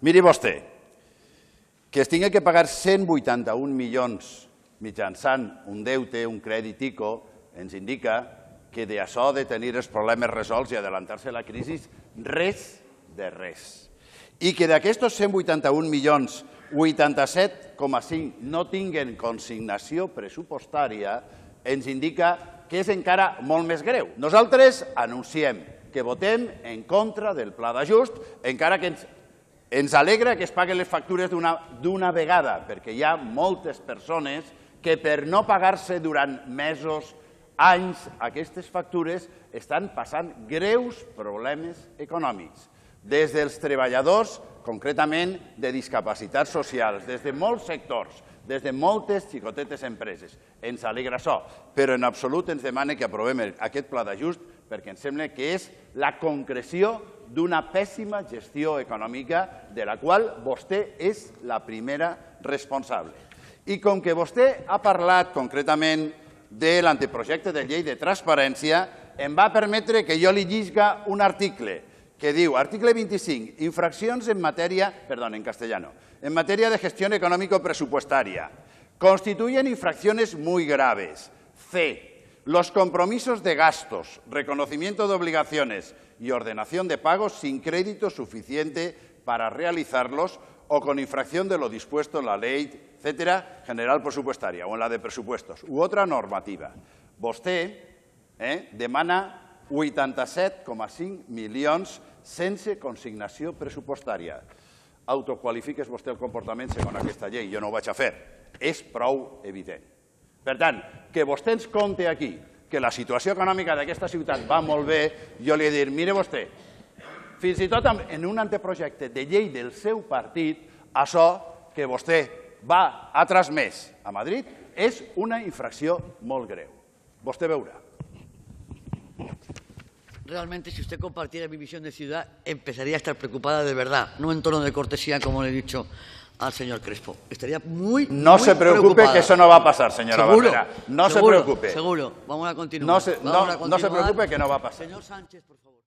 Miri vostè, que es tingui que pagar 181 milions mitjançant un deute, un crèdit ICO, ens indica que d'això de tenir els problemes resolts i adelantar-se la crisi, res de res. I que d'aquests 181 milions, 87,5 no tinguen consignació pressupostària, ens indica que és encara molt més greu. Nosaltres anunciem que votem en contra del pla d'ajust, encara que ens alegra que es paguen les factures d'una vegada, perquè hi ha moltes persones que per no pagar-se durant mesos, anys, aquestes factures estan passant greus problemes econòmics. Des dels treballadors, concretament de discapacitats socials, des de molts sectors, des de moltes xicotetes empreses. Ens alegra això, però en absolut ens demana que aprovem aquest pla d'ajust perquè ens sembla que és la concreció d'una pèssima gestió econòmica de la qual vostè és la primera responsable. I com que vostè ha parlat concretament de l'anteprojecte de llei de transparència, em va permetre que jo li llisga un article que diu, article 25, infraccions en materia, perdón, en castellano, en materia de gestión económico-presupuestaria. Constituyen infracciones muy graves. C. Los compromisos de gastos, reconocimiento de obligaciones y ordenación de pagos sin crédito suficiente para realizarlos o con infracción de lo dispuesto en la ley, etcétera, general presupuestaria o en la de presupuestos u otra normativa. Vostè demana 87,5 milions sense consignació pressupostària. Autoqualifiques vostè el comportament segons aquesta llei, jo no ho vaig a fer. És prou evident. Per tant, que vostè ens conti aquí que la situació econòmica d'aquesta ciutat va molt bé, jo li he de dir, mire vostè, fins i tot en un anteprojecte de llei del seu partit, això que vostè ha transmès a Madrid és una infracció molt greu. Vostè veurà. Realmente, si usted compartiera mi visión de ciudad, empezaría a estar preocupada de verdad, no en tono de cortesía, como le he dicho al señor Crespo. Estaría muy No se preocupe, preocupada. que eso no va a pasar, señora Barrera. No se preocupe. Seguro. Vamos a continuar. No se preocupe, que no va a pasar. Señor Sánchez, por favor.